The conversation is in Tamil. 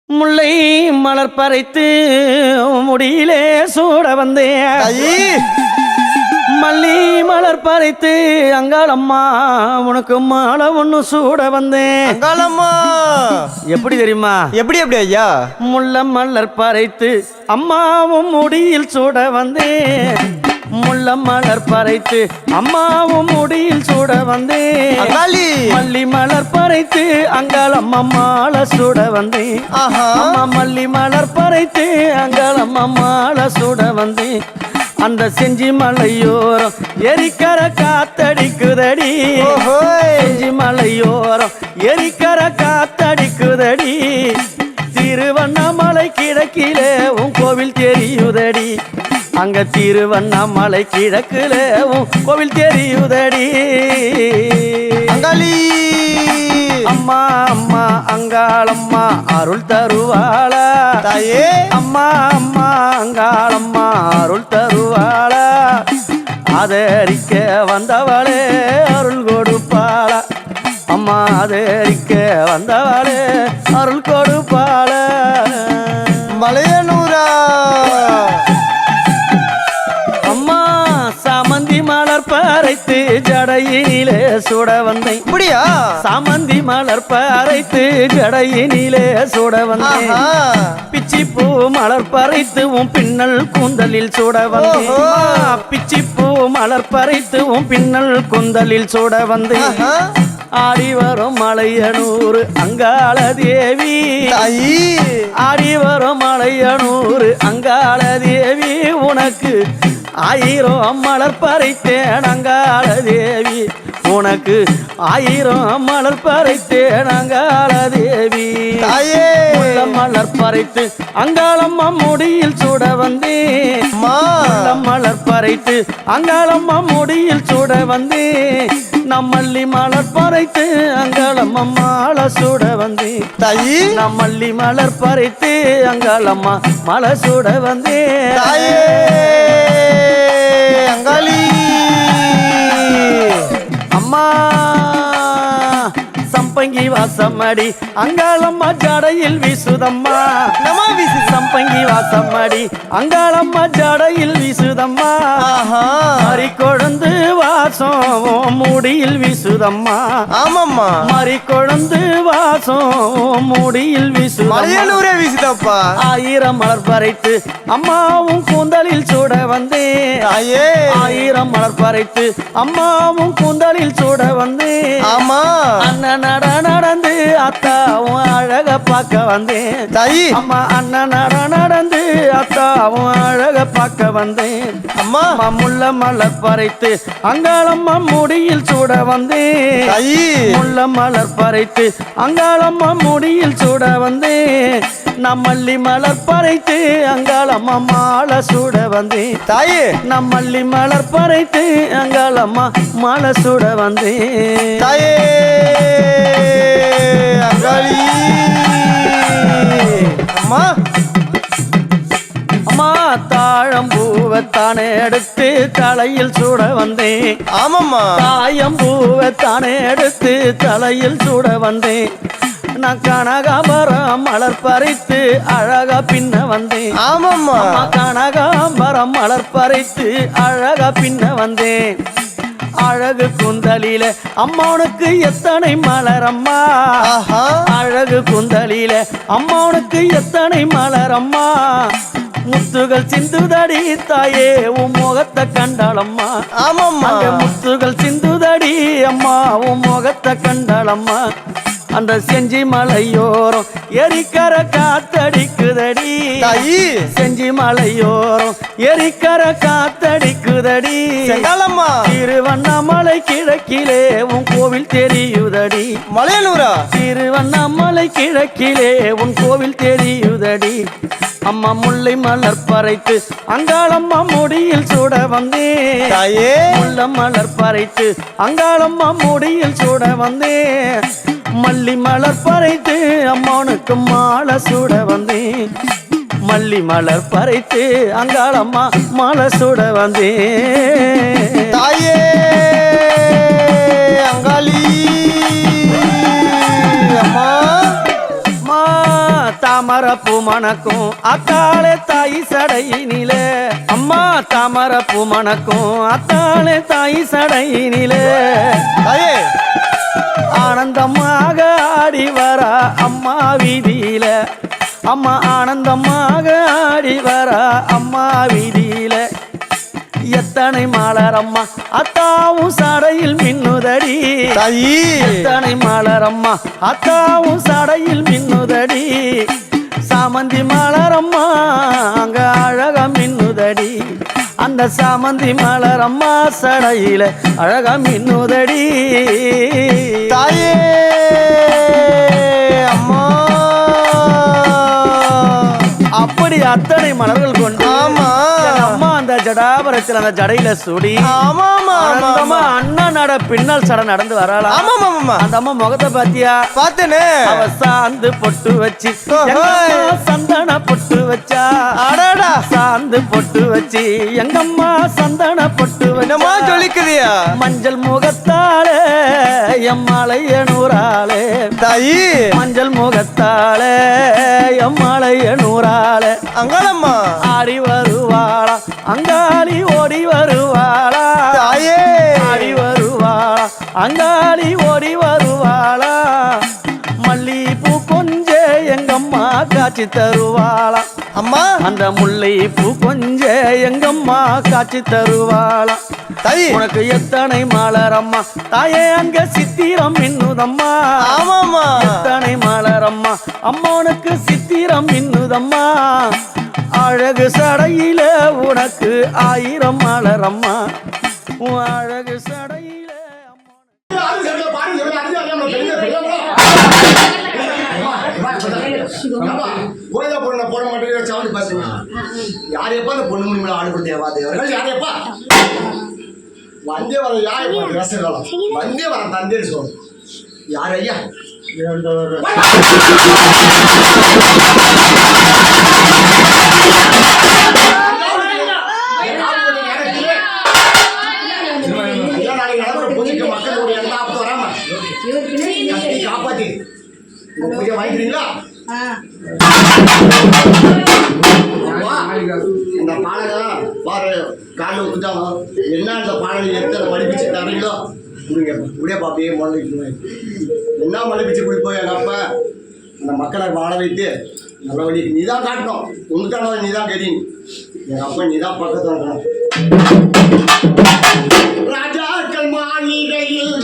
முல்லை மலர் பறைத்து முடியிலே சூட வந்தேன். மல்லி மலர் பறைத்து அங்காளம்மா உனக்கு மாலை ஒண்ணு சூட வந்தேன். அங்காளம்மா எப்படி தெரியுமா? எப்படி எப்படி ஐயா? முல்லை மலர் பறைத்து அம்மாவும் முடியில் சூட வந்தேன். முல்லை மலர் பறைத்து அம்மாவும் முடியில் சூட வந்தேன். மல்லி மலர் பறைத்து அங்காளம்மா மாலை சூட வந்தேன். அம்மா மல்லி மலர் பறைத்து அங்காளம்மா மாலை சூட வந்தேன். அந்த செஞ்சி மலையோரம் எரிக்கர காத்தடிக்குதடி. செஞ்சி மலையோரம் எரிக்கர காத்தடிக்குதடி. திருவண்ணாமலை கிழக்கிலே உன் கோவில் தெரியுதடி. அங்க திருவண்ணாமலை கிழக்கிலே உன் கோவில் தெரியுதடி. அங்காளி அம்மா அம்மா அங்காளம்மா அருள் தருவாளா தாயே. அம்மா அம்மா அங்காளம்மா அருள் தருவாளா. ஆதரிக்க வந்தவளே அருள் கொடுப்பாளா. அம்மா ஆதரிக்க வந்தவளே அருள் கொடுப்பாளா. மலையனூரா அம்மா சாமந்தி மலர் பறைத்து ஜடையினிலே சுட வந்தேன். அப்படியா? சாமந்தி மலர் பறைத்து ஜடையினிலே சுட வந்தேன். பிச்சி பூ மலர் பறைத்து உன் பின்னல் கூந்தலில் சுட வந்தேன். பிச்சி பூ மலர் பறைத்து உன் பின்னல் கூந்தலில் சுட வந்தேன். ஆடி வரும் மலையனூர் அங்காள தேவி. ஆடி வரும் மலையனூர் அங்காள தேவி உனக்கு 1000 மலர் பறைத்தேன். அங்காள தேவி உனக்கு 1000 மலர் பறைத்தேன். அங்காள தேவி மலர் பறைத்து அங்காளம்மா முடியில் சூட வந்தேன். மலர் பறைத்து அங்காளம்மா முடியில் சூட வந்தேன். நம்மல்லி மலர் பறைத்து அங்காளம்மா மாலை சூட வந்தேன். நம்மல்லி மலர் பறைத்து அங்காளம்மா மாலை சூட வந்தேன். அங்காளி அம்மா சம்பங்கி வாசமடி அங்காளம்மா ஜடையில் வீசுதம்மா. சம்பங்கி வாசமடி அங்காளம்மா ஜடையில் வீசுதம்மா. மறி கொழுந்து வாசம் மூடியில் வீசுதம்மா. ஆமாம்மா மறி கொழுந்து வாசம் மூடியில் மலையனூரே வீசுதப்பா. 1000 மலர் பறைத்து அம்மாவும் கூந்தலில் சூட வந்தேன். 1000 மலர் பறைத்து அம்மாவும் கூந்தலில் சூட வந்தேன். ஆமா அண்ணன் நடந்து அத்தாவும் அழக பார்க்க வந்தேன். அம்மா அண்ணன் நடந்து அத்தாவும் அழக பார்க்க வந்தேன். அம்மா முல்லை மலர் பறைத்து அங்காளம்மா முடியில் சூட வந்தேன். முல்லை மலர் பறைத்து அங்காளம்மா முடியில் சூட வந்தேன். நம்மல்லி மலர் பறைத்து அங்காளம்மா மாலை சூட வந்தேன். நம்மல்லி மலர் பறைத்து அங்காளம்மா மாலை சூட வந்தேன். அங்காளி அம்மா அம்மா தாழம்பூவத்தானே எடுத்து தலையில் சூட வந்தேன். ஆமாம்மா தாயம்பூவத்தானே எடுத்து தலையில் சூட வந்தேன். நான் கனகாம்பரம் மலர் பறித்து அழகா பின்ன வந்தேன். ஆமாம்மா கனகாம்பரம் மலர் பறித்து அழகா பின்ன வந்தேன். அழகு குந்தலில அம்மானுக்கு எத்தனை மலரம்மா. அழகு குந்தலில அம்மானுக்கு எத்தனை மலரம்மா. முத்துகள் சிந்துதடி தாயே உன் முகத்தை கண்டாளம்மா. ஆமாம்மா முத்துகள் சிந்துதடி அம்மா உன் முகத்தை கண்டாளம்மா. அந்த செஞ்சி மலையோரம் எரிக்கர காத்தடிக்குதடி. செஞ்சி மலையோரம் எரிக்கர காத்தடிக்குதடி. திருவண்ணாமலை கிழக்கிலே உன் கோவில் தெரியுதடி. மலையனூரா திருவண்ணாமலை கிழக்கிலே உன் கோவில் தெரியுதடி. அம்மா முல்லை மலர் பறைத்து அங்காளம்மா முடியில் சூட வந்தேன். முல்லை மலர் பறைத்து அங்காளம்மா முடியில் சூட வந்தேன். மல்லி மலர் பறைத்து அம்மானுக்கு மாலை சூட வந்தேன். மல்லி மலர் பறைத்து அங்காளம்மா மாலை சூட வந்தேன். அங்காளி அம்மா தாமர பூ மணக்கும் அத்தாளே தாய் சடையினிலே அம்மா தாமர பூ மணக்கும் அத்தாளே தாய் சடையினிலே தாயே ஆனந்தமாக ஆடி வரா அம்மா வீதியில அம்மா ஆனந்தமாக ஆடி வரா அம்மா வீதியில எத்தனை மலரம்மா அத்தாவும் சடையில் மின்னுதடி தாயி எத்தனை மலரம்மா அத்தாவும் சடையில் மின்னுதடி சாமந்தி மலரம்மா அங்க அழகா மின்னுதடி அந்த சாமந்தி மலரம்மா சடையில அழகா மின்னுதடி தாயே அம்மா அப்படி அத்தனை மலர்கள் கொண்டு ஆமா என் அம்மா அந்த ஜடாபரத்தில் அந்த ஜடையில சுடி ஆமா ஆமா ஆனந்தமா அண்ணா நட பின்னல் சடை நடந்து வராளா ஆமா ஆமா அந்த அம்மா முகத்தை பாத்தியா பார்த்தேனே அவ சாந்து பொட்டு வச்சு ஓஹோய். எங்கம்மா சந்தன பொட்டு வச்சா அடடா சாந்து பொட்டு வச்சு எங்கம்மா சந்தன பொட்டு என்னமா வச்சா சொல்லிக்கிறியா மஞ்சள் முகத்தாலே எம்மாளைய நூறாளே தாயி மஞ்சள் முகத்தாலே எம்மாளைய நூறாளே அங்காளம்மா ஆடி வருவாளா அங்காளி ஓடி வருவாளா தாயே ஆடி வருவாளா அங்காளி ஓடி வருவாளா மல்லிப்பூ கொஞ்ச எங்கம்மா காட்சி தருவாளா அம்மா அந்த முல்லை பூ கொஞ்ச எங்கம்மா காட்சி தருவாளா தாயி உனக்கு எத்தனை மலரம்மா தாயே அங்க சித்திரம் மின்னுதம்மா ஆமாமா எத்தனை மலரம்மா அம்மா உனக்கு சித்திரம் மின்னுதம்மா அழகு சடையில உனக்கு 1000 மலரம்மா உன் அழகு சடையில கோயில பொண்ணை போட மாட்டேங்கிற சவுண்ட் பாத்துங்க யாரையப்பா அந்த பொண்ணு மணி மேல ஆடு கொடுத்தேவா தேவர்கள் யாரையப்பா வந்தே வர யாரைப்பா ரசகாலம் வந்தே வர தந்தேன்னு சொல்லு யார் ஐயா மக்கள் ஒரு எந்த ஆபத்து வராம காப்பாத்தி பூஜை வாங்கிக்கிறீங்களா இந்த பாலகம் பாரு காலில் விட்டுட்டாலும் என்ன அந்த பாலகம் எத்தனை மடிப்பிச்சு தரீங்களோ கொடுங்க முடியா பாப்பியே மொழிக்கணும் என்ன மடிப்பிச்சு குடிப்போம் எங்கள் அப்பா அந்த மக்களை வாழ வைத்து நல்ல வழி நீ தான் காட்டணும் உனக்கான நீ தான் தெரியும் எங்கள் அப்பா நீ தான் பக்கத்தில் இருக்கணும் ராஜாக்கள் மாளிகையில்